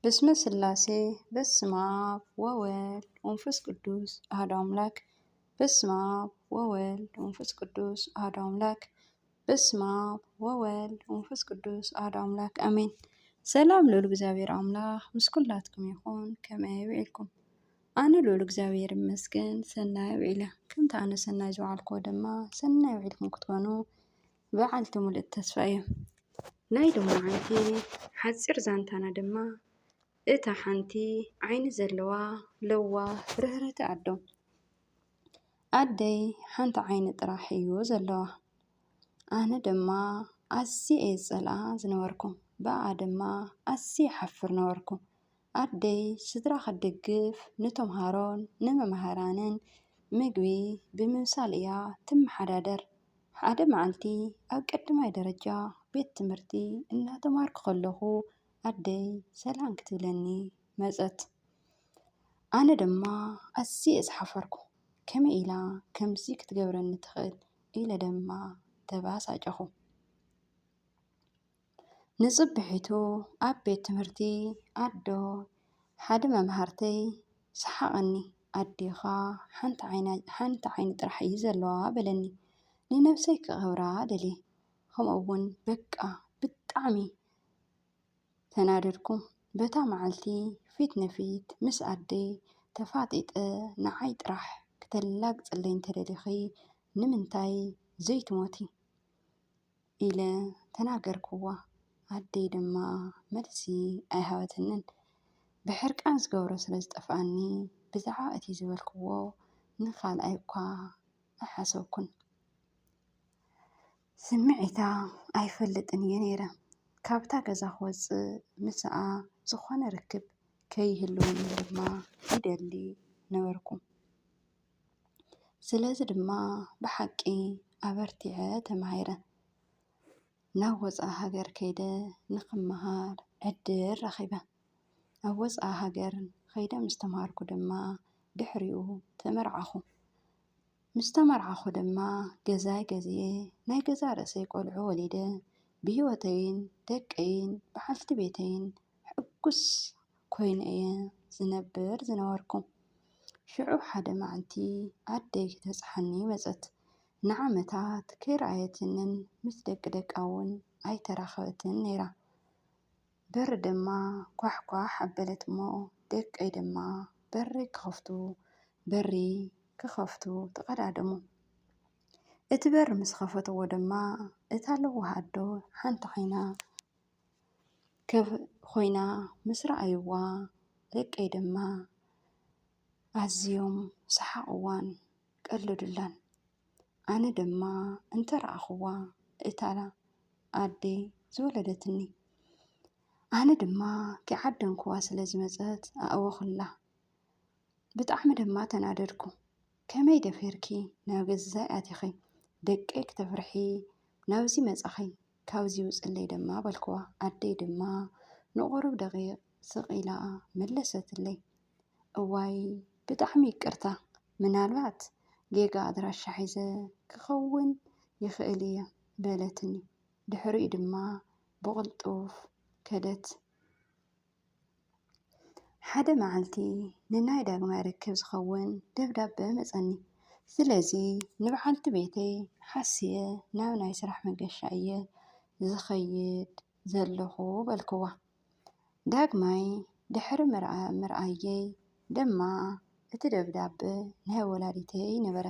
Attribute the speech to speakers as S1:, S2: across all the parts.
S1: بسم الثلاثي بسم آب وولد ومنفس قدوس أحد أملاك. بسم آب وولد ومنفس قدوس أحد أملاك. بسم آب وولد ومنفس قدوس أحد أملاك آمين. سلام لولو እግዚአብሔር አምላክ ምስ ኩላትኩም ይኹን ከመይ ይውዕልኩም? ኣነ ልዑል እግዚአብሔር ይመስገን ሰናይ ውዒለ ከምቲ ኣነ ሰናይ ዝውዓልኮ ድማ ሰናይ ውዒልኩም ክትኮኑ በዓልቲ ሙሉእ ተስፋ እየ። ናይ ሎማዓንቲ ሓፂር ዛንታና ድማ እታ ሓንቲ ዓይኒ ዘለዋ ለዋህ ርህርህቲ ኣዶ ኣደይ ሓንቲ ዓይኒ ጥራሕ እዩ ዘለዋ። ኣነ ድማ ኣዝየ እየ ዝፀልኣ ዝነበርኩ ብኣ ድማ ኣዝየ ሓፍር ነበርኩ። ኣደይ ስድራ ክትድግፍ ንተምሃሮን ንመምሃራንን ምግቢ ብምብሳል እያ ትመሓዳደር። ሓደ መዓልቲ ኣብ ቀዳማይ ደረጃ ቤት ትምህርቲ እናተምሃርኩ ከለኹ ኣደይ ሰላም ክትብለኒ መፀት። ኣነ ድማ ኣዝየ እየ ዝሓፈርኩ ከመይ ኢላ ከምዚ ክትገብረኒ ትኽእል ኢለ ድማ ተባሳጨኹ። ንፅብሒቱ ኣብ ቤት ትምህርቲ ኣዶ ሓደ መምሃርተይ ሰሓቐኒ ኣዴኻ ሓንቲ ዓይኒ ጥራሕ እዩ ዘለዋ በለኒ። ንነፍሰይ ክቐብራ ደልየ ከምኡ እውን በቃ ብጣዕሚ ተናደድኩ። በታ መዓልቲ ፊት ንፊት ምስ ኣደይ ተፋጢጠ ንዓይ ጥራሕ ክተላግፀለይ እንተደሊኺ ንምንታይ ዘይትሞቲ ኢለ ተናገርክዋ። ኣደይ ድማ መልሲ ኣይሃበትንን። ብሕርቃን ዝገብሮ ስለ ዝጠፍኣኒ ብዛዕባ እቲ ዝበልክዎ ንኻልኣይ እኳ ኣይሓሰብኩን። ስምዒታ ኣይፈልጥን እየ ነይረ። ካብታ ገዛ ክወፅእ ምስኣ ዝኾነ ርክብ ከይህልወኒ ድማ ይደሊ ነበርኩ። ስለዚ ድማ ብሓቂ ኣበርቲዐ ተማሂረ ናብ ወፃኢ ሃገር ከይደ ንክመሃር ዕድል ረኺበ። ኣብ ወፃኢ ሃገር ከይደ ምስ ተምሃርኩ ድማ ድሕሪኡ ተመርዓኹ። ምስ ተመርዓኹ ድማ ገዛይ ገዝየ ናይ ገዛ ርእሰይ ቆልዑ ወሊደ ብሂወተይን ደቀይን በዓልቲ ቤተይን ሕጉስ ኮይነ እየ ዝነብር ዝነበርኩ። ሽዑ ሓደ መዓልቲ ኣደይ ክተፅሓኒ መፀት። ንዓመታት ከይረኣየትንን ምስ ደቂ ደቃ እውን ኣይተራኸበትን ነይራ። በሪ ድማ ኳሕኳሕ ኣበለት እሞ ደቀይ ድማ በሪ ክኸፍቱ ተቐዳደሙ። እቲ በሪ ምስ ከፈትዎ ድማ እታ ለዋህ ኣዶ ሓንቲ ዓይና ኮይና ምስ ረኣይዋ ደቀይ ድማ ኣዝዮም ሰሓቕዋን ቀለዱላን። ኣነ ድማ እንተረኣኽዋ እታ ኣደይ ዝወለደትኒ ኣነ ድማ ክዓደንክዋ ስለ ዝመፀት ኣእወኹላ። ብጣዕሚ ድማ ተናደድኩ። ከመይ ደፊርኪ ናብ ገዛይ ኣቲኺ ደቀይ ክተፍርሒ ናብዚ መፃኺ ካብዚ ውፅለይ ድማ በልክዋ። ኣደይ ድማ ንቑሩብ ደቂቕ ስቕ ኢላ መለሰትለይ። እዋይ ብጣዕሚ ይቅርታ ምናልባት ጌጋ ኣድራሻ ሒዘ ክኸውን ይኽእል እየ በለትኒ። ድሕሪኡ ድማ ብቕልጡፍ ከደት። ሓደ መዓልቲ ንናይ ዳግማይ ርክብ ዝኸውን ደብዳቤ መፀኒ። ስለዚ ንበዓልቲ ቤተይ ሓስየ ናብ ናይ ስራሕ መገሻ እየ ዝኸይድ ዘለኹ በልክዋ። ዳግማይ ድሕሪ ምርኣየይ ድማ እቲ ደብዳቤ ናይ ወላዲተይ ነበረ።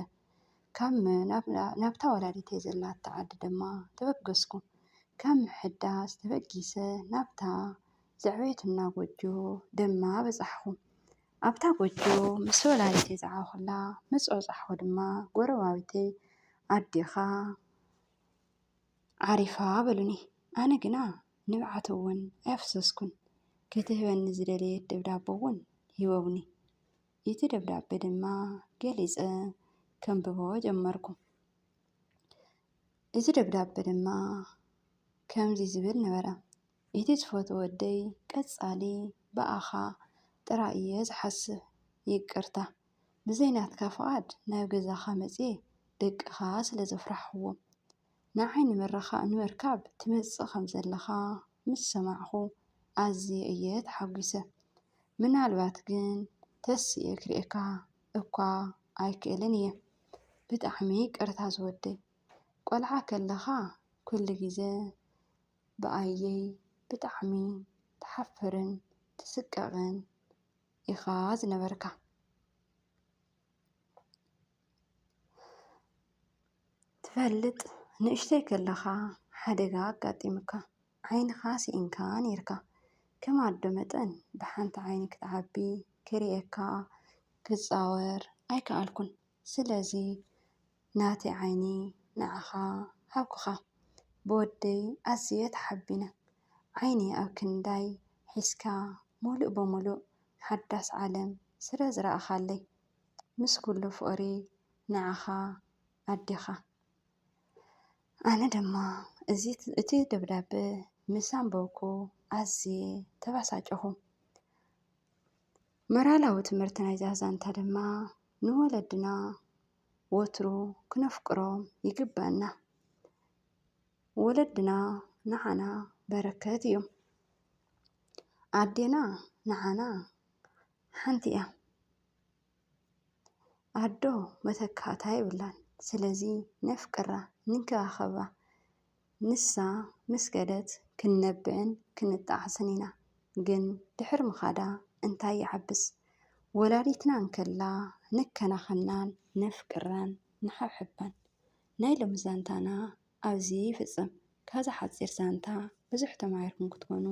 S1: ናብታ ወላዲተይ ዘላታ ዓዲ ድማ ተበገስኩ። ካብ ምሕዳስ ተበጊሰ ናብታ ዘዕበየትና ጎጆ ድማ በፃሕኹ። ኣብታ ጎጆ ምስ ወላዲተይ ዝዓበኹላ ምስ በፃሕኹ ድማ ጎረባቢተይ ኣዴኻ ዓሪፋ በሉኒ። ኣነ ግና ንብዓት እውን ኣይፍሰስኩን። ክትህበኒ ዝደለየት ደብዳቤ እውን ሂበውኒ። እቲ ደብዳቤ ድማ ገሊፀ ከንብቦ ጀመርኩ። እቲ ደብዳቤ ድማ ከምዚ ዝብል ነበረ። እቲ ዝፈትዎ ወደይ ቀፃሊ በኣኻ ጥራይ እየ ዝሓስብ። ይቅርታ ብዘይናትካ ፍቓድ ናብ ገዛኻ መፅየ ደቅኻ ስለ ኣዝየ እየ ተሓጒሰ። ምናልባት ግን ተስየ ክሪኤካ እኳ ኣይክእልን እየ። ብጣዕሚ ቅርታ ዝወድይ ቆልዓ ከለኻ ኩሉ ግዜ ብኣየይ ብጣዕሚ ተሓፍርን ትስቀቕን ኢኻ ዝነበርካ። ትፈልጥ ንእሽተይ ከለኻ ሓደጋ ኣጋጢምካ ዓይንኻ ሲኢንካ ነይርካ። ከም ኣዶ መጠን ብሓንቲ ዓይኒ ክትዓቢ ክሪኤካ ክፃወር ኣይከኣልኩን። ስለዚ ናተይ ዓይኒ ንዓኻ ሃብኩኻ። ብወደይ ኣዝየ ተሓቢነ ዓይኒ ኣብ ክንዳይ ሒዝካ ሙሉእ ብሙሉእ ሓዳስ ዓለም ስለ ዝረኣኻለይ ምስ ኩሉ ፍቕሪ ንዓኻ ኣዴኻ። ኣነ ድማ እቲ ደብዳቤ ምስ ኣንበብኩ ኣዝየ ተበሳጨኹ። መራላዊ ትምህርቲ ናይዛ ዛንታ ድማ ንወለድና ወትሩ ክነፍቅሮም ይግባአና። ወለድና ንዓና በረከት እዮም። ኣዴና ንዓና ሓንቲ እያ። ኣዶ መተካእታ ይብላን። ስለዚ ነፍቅራ ንንከባኸባ። ንሳ ምስ ገለት ክንነብዕን ክንጣዓስን ኢና። ግን ድሕሪ ምኻዳ እንታይ ይዓብስ? ወላዲትና እንከላ ንከናኸናን ነፍቅራን ንሓብሕባን። ናይ ሎሚ ዛንታና ኣብዚ ይፍፅም። ካዛ ሓፂር ዛንታ ብዙሕ ተማሂርኩም ክትኮኑ